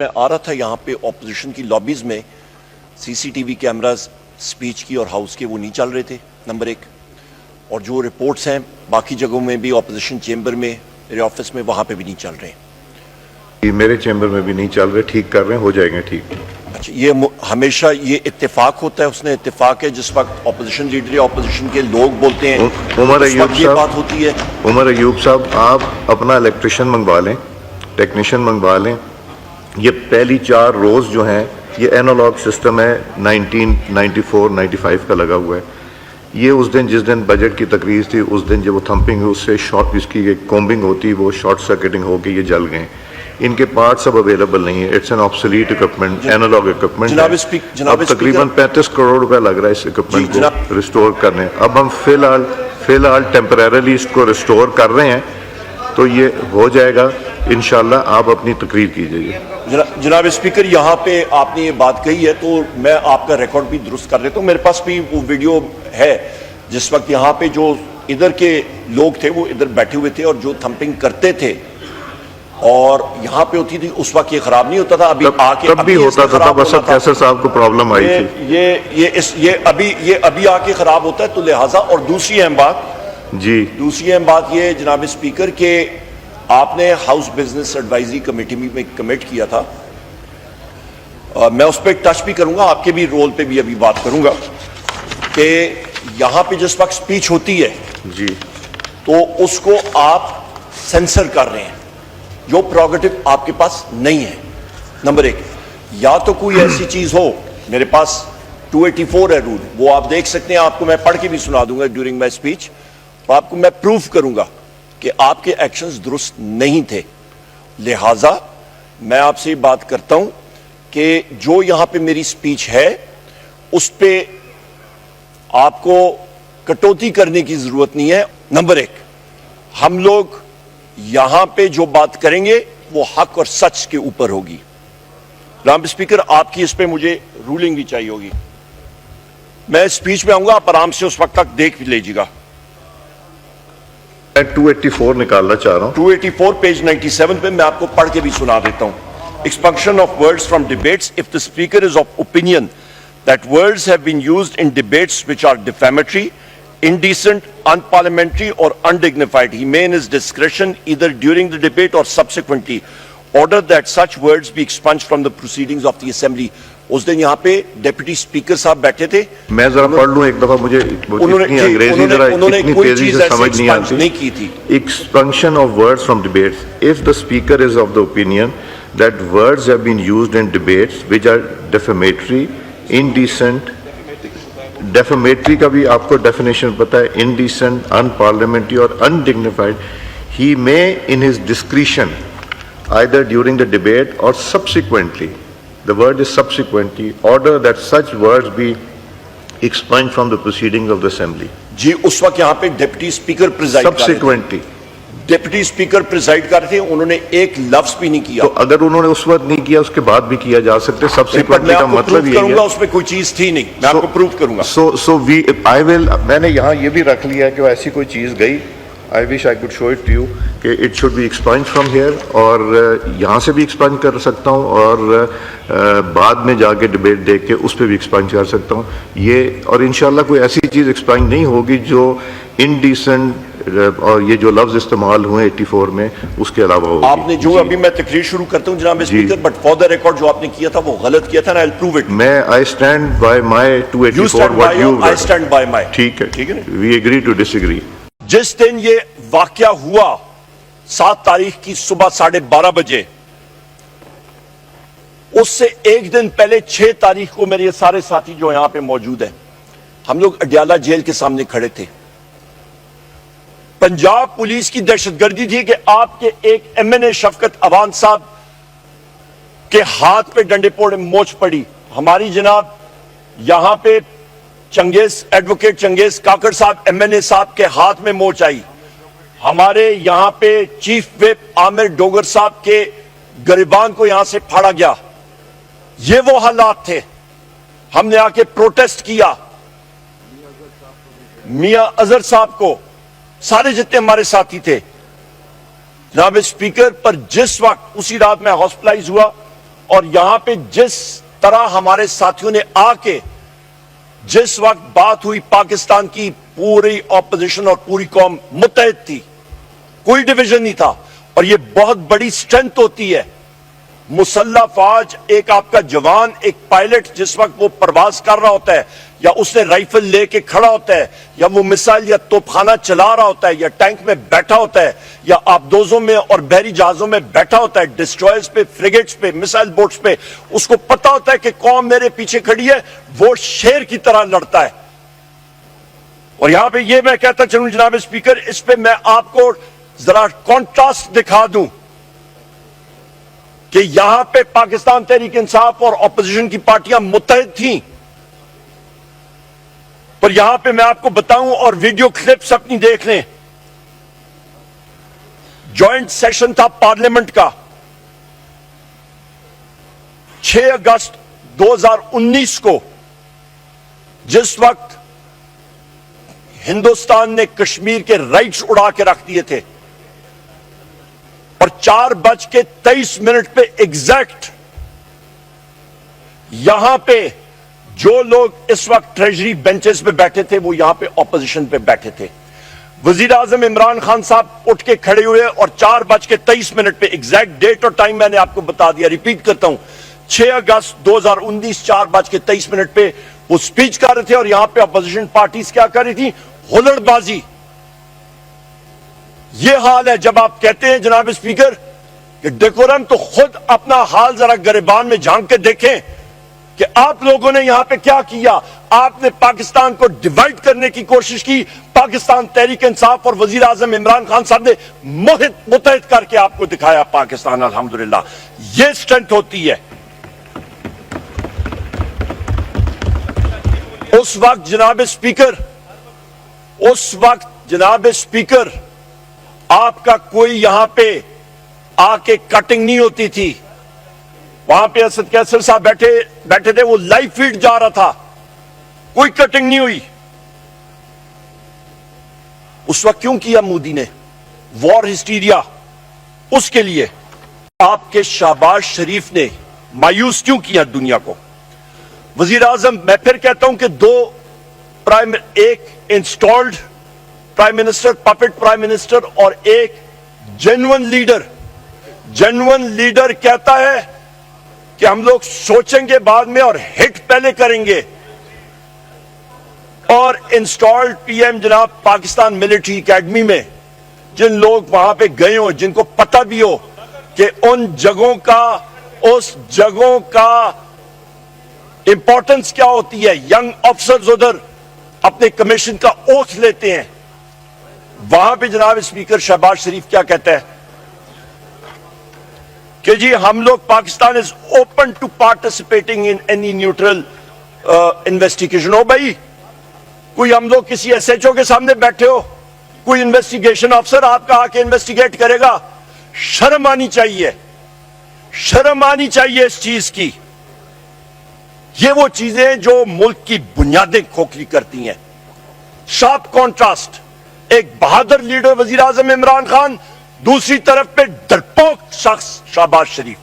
میں آ رہا تھا یہاں پہ اپوزیشن کی لابیز میں C C T V cameras speech کی اور ہاؤس کے وہ نہیں چل رہے تھے، نمبر ایک. اور جو رپورٹس ہیں باقی جگہوں میں بھی اپوزیشن چیمبر میں میرے آفس میں وہاں پہ بھی نہیں چل رہے ہیں. میرے چیمبر میں بھی نہیں چل رہے، ٹھیک کر رہے ہیں، ہو جائیں گے ٹھیک. اچھا، یہ ہمیشہ یہ اتفاق ہوتا ہے، اس نے اتفاق ہے جس وقت اپوزیشن لیڈر یا اپوزیشن کے لوگ بولتے ہیں عمر اس وقت یہ بات ہوتی ہے. عمر ایوب صاحب، آپ اپنا الیکٹریشین منگوا لیں، ٹیکنیشین منگوا لیں. یہ پہلی 4 روز جو ہیں یہ اینالاگ سسٹم ہے، 1994-95 کا لگا ہوا ہے. یہ اس دن جس دن بجٹ کی تقریر تھی اس دن جب وہ تھمپنگ ہوئی، اس سے شارٹ اس کی کومبنگ ہوتی، وہ شارٹ سرکٹنگ ہو کے یہ جل گئے. ان کے پارٹس اب اویلیبل نہیں ہیں. It's an obsolete equipment, analogue equipment. اب تقریباً 35 کروڑ روپے لگ رہا ہے اس اکوپمنٹ کو ریسٹور کرنے. اب ہم فی الحال ٹیمپریریلی اس کو ریسٹور کر رہے ہیں، تو یہ ہو جائے گا انشاءاللہ. آپ اپنی تقریر کیجئے. جناب اسپیکر، یہاں پہ آپ نے یہ بات کہی ہے تو میں آپ کا ریکارڈ بھی درست کر لیتا ہوں. میرے پاس بھی وہ ویڈیو ہے جس وقت یہاں پہ جو ادھر کے لوگ تھے وہ ادھر بیٹھے ہوئے تھے اور جو تھمپنگ کرتے تھے اور یہاں پہ ہوتی تھی اس وقت یہ خراب نہیں ہوتا تھا. ابھی آ کے تب بھی ہوتا تھا، بس اب کیسر صاحب کو پرابلم آئی تھی. یہ ابھی آ کے خراب ہوتا ہے، تو لہٰذا. اور دوسری اہم بات یہ جناب اسپیکر کہ آپ نے ہاؤس بزنس ایڈوائزری کمیٹی میں کمٹ کیا تھا. میں اس پہ ٹچ بھی کروں گا، آپ کے بھی رول پہ بھی ابھی بات کروں گا کہ یہاں پہ جس وقت سپیچ ہوتی ہے تو اس کو آپ سینسر کر رہے ہیں، جو پروگیٹو آپ کے پاس نہیں ہے. نمبر ایک، یا تو کوئی ایسی چیز ہو، میرے پاس 284 ہے رول، وہ آپ دیکھ سکتے ہیں. آپ کو میں پڑھ کے بھی سنا دوں گا ڈیورنگ مائی اسپیچ، آپ کو میں پروف کروں گا کہ آپ کے ایکشنز درست نہیں تھے. لہٰذا میں آپ سے یہ بات کرتا ہوں کہ جو یہاں پہ میری سپیچ ہے اس پہ آپ کو کٹوتی کرنے کی ضرورت نہیں ہے. نمبر ایک، ہم لوگ یہاں پہ جو بات کریں گے وہ حق اور سچ کے اوپر ہوگی. جناب اسپیکر، آپ کی اس پہ مجھے رولنگ بھی چاہیے ہوگی. میں اسپیچ میں آؤں گا، آپ آرام سے اس وقت تک دیکھ بھی لیجیے گا. 284 نکالنا چاہ رہا ہوں. 284 پیج 97 پہ میں آپ کو پڑھ کے بھی سنا دیتا ہوں. Expunction of words from debates if the speaker is of opinion that words have been used in debates which are defamatory, indecent, unparliamentary or undignified, he may in his discretion either during the debate or subsequently order that such words be expunged from the proceedings of the assembly. اس دن یہاں پہ deputy speaker صاحب بیٹھے تھے. میں ذرا پڑھ لوں ایک دفعہ، مجھے اتنی انگریزی ذرا اتنی تیزی سے سمجھ نہیں آتی. Expunction of words from debates if the speaker is of the opinion that words have been used in debates which are defamatory, indecent. Defamatory کا بھی آپ کو definition پتا ہے، indecent, unparliamentary اور undignified. He may in his discretion either during the debate or subsequently, the word is subsequently, order that such words be expunged from the proceedings of the assembly. جی اس وقت یہاں پہ deputy speaker Subsequently. Deputy speaker preside کر رہے تھے، انہوں نے ایک لفظ بھی نہیں کیا. تو اگر انہوں نے اس وقت نہیں کیا اس کے بعد بھی کیا جا سکتے. Subsequently کا مطلب یہ ہے اس میں کوئی چیز تھی نہیں، میں آپ کو پروف کروں گا. میں نے یہاں یہ بھی رکھ لیا کہ ایسی کوئی چیز گئی. I wish I could show it to you کہ it should be expunged from here، اور یہاں سے بھی ایکسپنج کر سکتا ہوں اور بعد میں جا کے ڈبیٹ دیکھ کے اس پہ بھی ایکسپنج کر سکتا ہوں. یہ اور انشاءاللہ کوئی ایسی چیز ایکسپنج نہیں ہوگی جو انڈیسنٹ اور یہ جو لفظ استعمال ہوئے 84 میں اس کے علاوہ ہوگی. آپ نے جو ابھی میں تقریر شروع کرتا ہوں جناب speaker, but for the record جو آپ نے کیا تھا وہ غلط کیا تھا نا. I'll prove it. میں I stand by my 284 what you I stand by my. ٹھیک ہے، we agree to disagree. جس دن یہ واقعہ ہوا 7 تاریخ کی صبح 12:30 بجے، اس سے ایک دن پہلے 6 تاریخ کو میرے یہ سارے ساتھی جو یہاں پہ موجود ہیں، ہم لوگ اڈیالہ جیل کے سامنے کھڑے تھے. پنجاب پولیس کی دہشت گردی تھی کہ آپ کے ایک ایم این اے شفقت اوان صاحب کے ہاتھ پہ ڈنڈے پوڑے موچ پڑی. ہماری جناب یہاں پہ ایڈوکیٹ چنگیز کاکڑ صاحب ایم این اے صاحب کے ہاتھ میں موچ آئی. ہمارے یہاں پہ چیف وپ عامر ڈوگر صاحب کے گریبان کو یہاں سے پھاڑا گیا. یہ وہ حالات تھے. ہم نے آ کے پروٹیسٹ کیا. میاں اظہر صاحب کو، سارے جتنے ہمارے ساتھی تھے، جناب اسپیکر، پر جس وقت اسی رات میں ہاسپٹلائز ہوا اور یہاں پہ جس طرح ہمارے ساتھیوں نے آ کے جس وقت بات ہوئی پاکستان کی پوری اپوزیشن اور پوری قوم متحد تھی, کوئی ڈویژن نہیں تھا. اور یہ بہت بڑی سٹرینتھ ہوتی ہے. مسلح فوج, ایک آپ کا جوان, ایک پائلٹ جس وقت وہ پرواز کر رہا ہوتا ہے یا اس نے رائفل لے کے کھڑا ہوتا ہے یا وہ میسائل یا توپخانہ چلا رہا ہوتا ہے یا ٹینک میں بیٹھا ہوتا ہے یا آبدوزوں میں اور بحری جہازوں میں بیٹھا ہوتا ہے, ڈسٹرائرز پہ, فریگیٹس پہ, میسائل بوٹس پہ, اس کو پتا ہوتا ہے کہ قوم میرے پیچھے کھڑی ہے, وہ شیر کی طرح لڑتا ہے. اور یہاں پہ یہ میں کہتا چلوں جناب اسپیکر, اس پہ میں آپ کو ذرا کانٹراسٹ دکھا دوں کہ یہاں پہ پاکستان تحریک انصاف اور اپوزیشن کی پارٹیاں متحد تھیں, پر یہاں پہ میں آپ کو بتاؤں اور ویڈیو کلپس اپنی دیکھ لیں. جوائنٹ سیشن تھا پارلیمنٹ کا 6 اگست 2019 کو, جس وقت ہندوستان نے کشمیر کے رائٹس اڑا کے رکھ دیے تھے, اور 4:23 پہ ایگزیکٹ یہاں پہ جو لوگ اس وقت ٹریجری بینچز پہ بیٹھے تھے وہ یہاں پہ اپوزیشن پہ بیٹھے تھے. وزیر اعظم عمران خان صاحب اٹھ کے کھڑے ہوئے اور 4:23 پہ ایگزیکٹ ڈیٹ اور ٹائم میں نے آپ کو بتا دیا, ریپیٹ کرتا ہوں, 6 اگست 2019 4:23 پہ وہ سپیچ کر رہے تھے. اور یہاں پہ اپوزیشن پارٹیز کیا کر رہی تھی؟ ہلڑ بازی. یہ حال ہے جب آپ کہتے ہیں جناب اسپیکر کہ ڈیکورم, تو خود اپنا حال ذرا گریبان میں جھانک کے دیکھیں کہ آپ لوگوں نے یہاں پہ کیا کیا. آپ نے پاکستان کو ڈیوائیڈ کرنے کی کوشش کی, پاکستان تحریک انصاف اور وزیر اعظم عمران خان صاحب نے متحد کر کے آپ کو دکھایا پاکستان. الحمدللہ یہ سٹرینتھ ہوتی ہے. اس وقت جناب اسپیکر آپ کا کوئی یہاں پہ آ کے کٹنگ نہیں ہوتی تھی. وہاں پہ اسد کیسر صاحب بیٹھے تھے, وہ لائیو فیڈ جا رہا تھا, کوئی کٹنگ نہیں ہوئی. اس وقت کیوں کیا مودی نے وار ہسٹیریا؟ اس کے لیے آپ کے شہباز شریف نے مایوس کیوں کیا دنیا کو؟ وزیر اعظم, میں پھر کہتا ہوں کہ ایک installed prime minister, puppet prime minister, اور ایک جینوئن لیڈر. جینوئن لیڈر کہتا ہے کہ ہم لوگ سوچیں گے بعد میں اور ہٹ پہلے کریں گے. اور انسٹالڈ پی ایم جناب پاکستان ملٹری اکیڈمی میں جن لوگ وہاں پہ گئے ہوں, جن کو پتہ بھی ہو کہ اس جگہوں کا امپورٹنس کیا ہوتی ہے, ینگ آفیسرز ادھر اپنے کمیشن کا اوتھ لیتے ہیں. وہاں پہ جناب اسپیکر شہباز شریف کیا کہتا ہے کہ جی ہم لوگ Pakistan is open to participating in any neutral investigation. ہو بھائی, کوئی ہم لوگ کسی ایس ایچ او کے سامنے بیٹھے ہو, کوئی انویسٹیگیشن افسر آپ کا آ کے انویسٹیگیٹ کرے گا؟ شرم آنی چاہیے, شرم آنی چاہیے اس چیز کی. یہ وہ چیزیں جو ملک کی بنیادیں کھوکھلی کرتی ہیں. شارپ کانٹراسٹ, ایک بہادر لیڈر وزیر اعظم عمران خان, دوسری طرف پہ ڈرپوک شخص شہباز شریف.